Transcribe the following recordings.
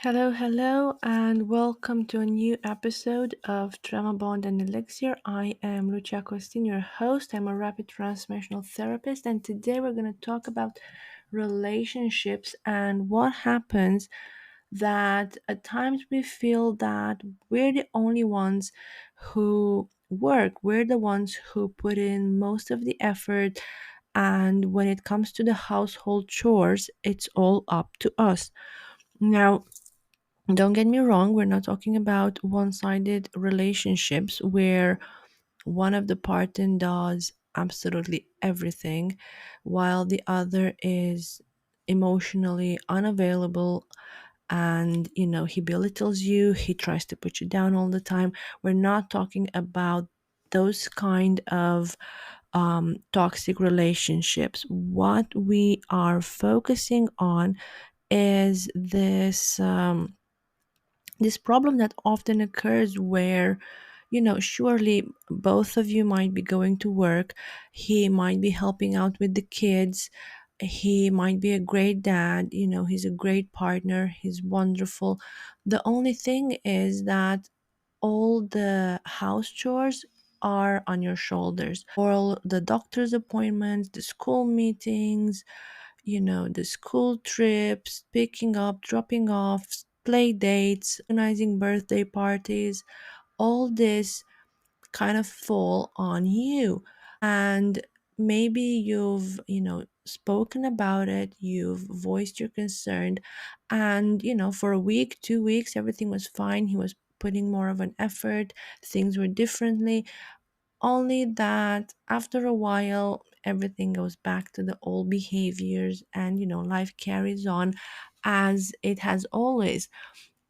Hello, hello, and welcome to a new episode of Trauma Bond and Elixir. I am Lucia Costin, your host. I'm a rapid transformational therapist, and today we're going to talk about relationships and what happens that at times we feel that we're the only ones who work, we're the ones who put in most of the effort, and when it comes to the household chores, it's all up to us. Now, don't get me wrong, we're not talking about one sided relationships where one of the partner does absolutely everything while the other is emotionally unavailable and he belittles you, he tries to put you down all the time. We're not talking about those kind of toxic relationships. What we are focusing on is this problem that often occurs where surely both of you might be going to work, he might be helping out with the kids, he might be a great dad, he's a great partner, he's wonderful. The only thing is that all the house chores are on your shoulders, all the doctor's appointments, the school meetings, the school trips, picking up, dropping off, play dates, organizing birthday parties, all this kind of fall on you. And maybe you've, spoken about it, you've voiced your concern, and, for a week, 2 weeks, everything was fine. He was putting more of an effort, things were differently, only that after a while everything goes back to the old behaviors, and life carries on as it has always.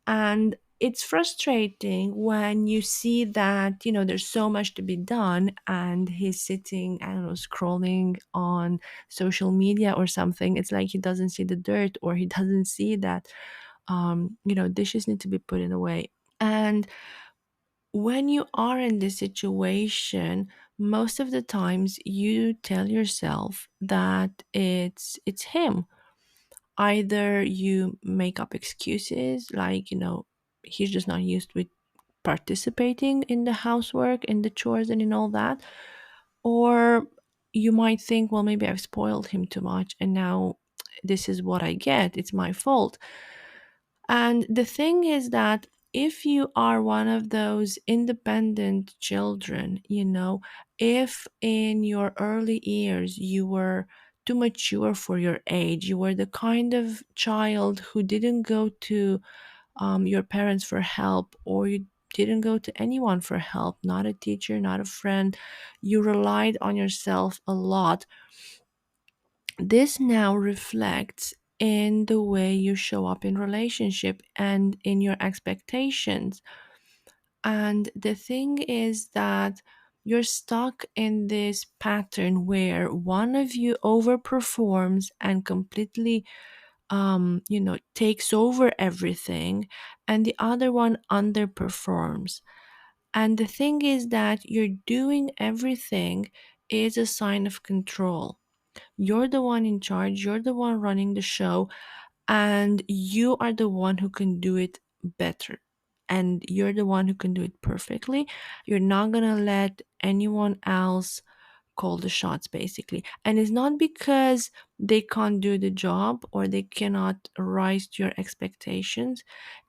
And it's frustrating when you see that there's so much to be done and he's sitting, I don't know, scrolling on social media or something. It's like he doesn't see the dirt, or he doesn't see that dishes need to be put in away. And when you are in this situation, most of the times you tell yourself that it's him. Either you make up excuses like, he's just not used with participating in the housework, in the chores, and in all that. Or you might think, well, maybe I've spoiled him too much and now this is what I get. It's my fault. And the thing is that if you are one of those independent children, if in your early years you were too mature for your age, you were the kind of child who didn't go to your parents for help, or you didn't go to anyone for help, not a teacher, not a friend, you relied on yourself a lot, this now reflects in the way you show up in relationship and in your expectations. And the thing is that you're stuck in this pattern where one of you overperforms and completely takes over everything, and the other one underperforms. And the thing is that you're doing everything is a sign of control. You're the one in charge, you're the one running the show, and you are the one who can do it better. And you're the one who can do it perfectly. You're not gonna let anyone else call the shots, basically. And it's not because they can't do the job or they cannot rise to your expectations,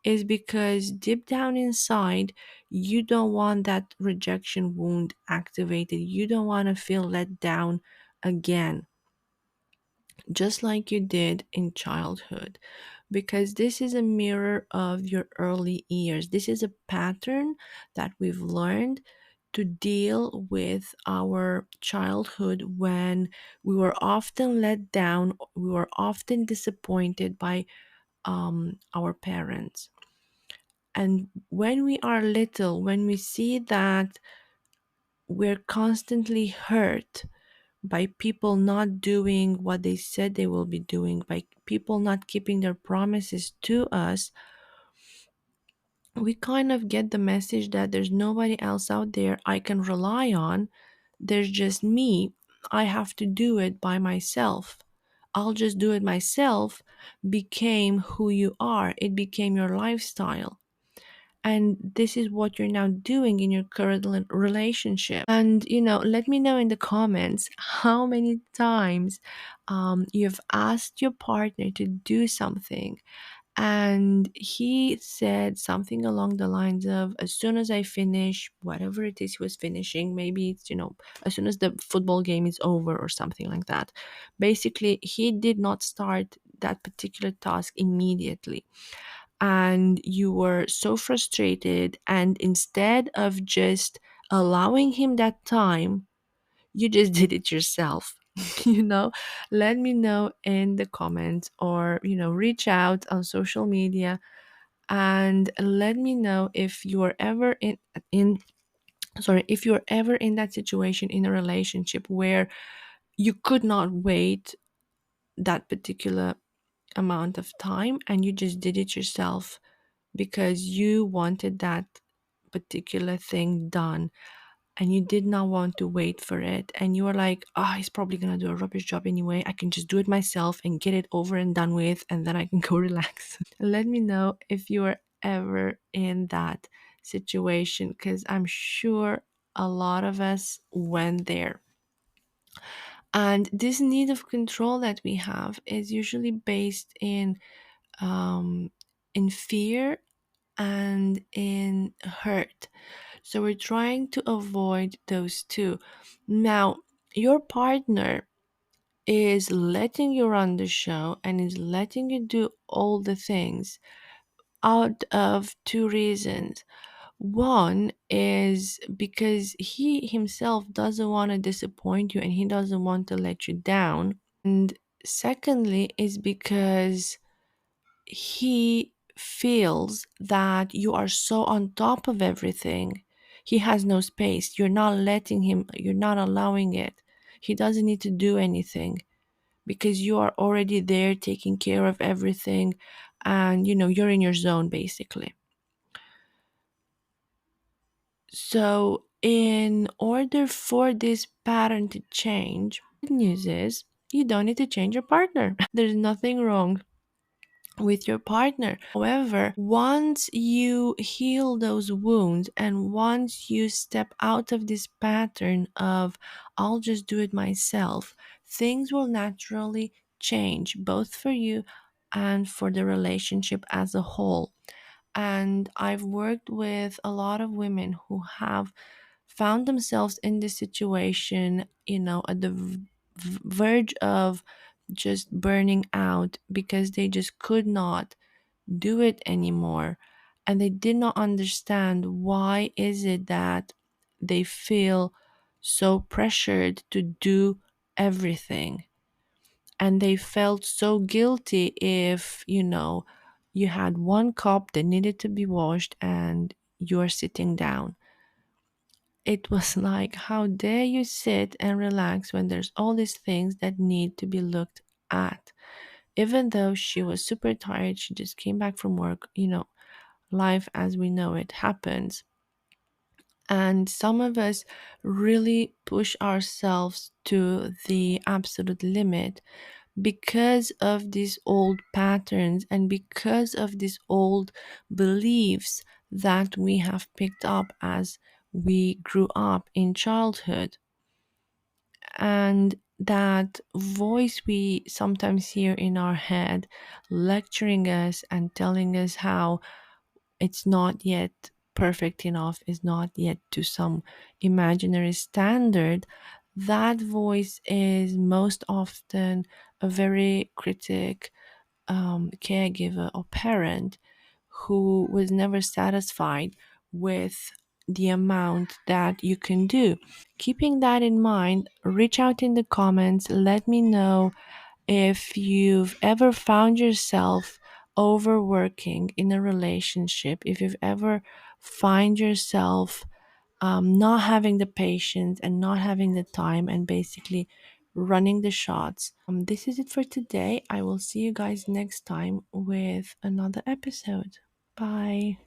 it's because deep down inside, you don't want that rejection wound activated. You don't want to feel let down again, just like you did in childhood, because this is a mirror of your early years. This is a pattern that we've learned to deal with our childhood, when we were often let down, we were often disappointed by our parents. And when we are little, when we see that we're constantly hurt by people not doing what they said they will be doing, by people not keeping their promises to us, we kind of get the message that there's nobody else out there I can rely on. There's just me. I have to do it by myself. I'll just do it myself became who you are. It became your lifestyle. And this is what you're now doing in your current relationship. And let me know in the comments how many times you've asked your partner to do something and he said something along the lines of, as soon as I finish whatever it is he was finishing, maybe it's as soon as the football game is over or something like that. Basically, he did not start that particular task immediately, and you were so frustrated, and instead of just allowing him that time, you just did it yourself. you know Let me know in the comments, or reach out on social media, and let me know if you're ever in sorry, if you're ever in that situation in a relationship where you could not wait that particular amount of time and you just did it yourself because you wanted that particular thing done, and you did not want to wait for it, and you were like, oh, he's probably gonna do a rubbish job anyway, I can just do it myself and get it over and done with, and then I can go relax. Let me know if you are ever in that situation, because I'm sure a lot of us went there. And this need of control that we have is usually based um, in fear and in hurt. So we're trying to avoid those two. Now, your partner is letting you run the show and is letting you do all the things out of two reasons. One is because he himself doesn't want to disappoint you and he doesn't want to let you down. And secondly, is because he feels that you are so on top of everything. He has no space. You're not letting him, you're not allowing it. He doesn't need to do anything because you are already there taking care of everything, and you're in your zone basically. So, in order for this pattern to change, good news is you don't need to change your partner. There's nothing wrong with your partner. However, once you heal those wounds and once you step out of this pattern of, I'll just do it myself, things will naturally change, both for you and for the relationship as a whole. And I've worked with a lot of women who have found themselves in this situation, at the verge of just burning out because they just could not do it anymore, and they did not understand why is it that they feel so pressured to do everything, and they felt so guilty if you had one cup that needed to be washed and you're sitting down. It was like, how dare you sit and relax when there's all these things that need to be looked at. Even though she was super tired, she just came back from work. Life as we know it happens. And some of us really push ourselves to the absolute limit because of these old patterns and because of these old beliefs that we have picked up as we grew up in childhood. And that voice we sometimes hear in our head lecturing us and telling us how it's not yet perfect enough, is not yet to some imaginary standard, that voice is most often a very critic caregiver or parent who was never satisfied with the amount that you can do. Keeping that in mind, reach out in the comments, let me know if you've ever found yourself overworking in a relationship, if you've ever find yourself not having the patience and not having the time and basically running the shots. This is it for today. I will see you guys next time with another episode. Bye.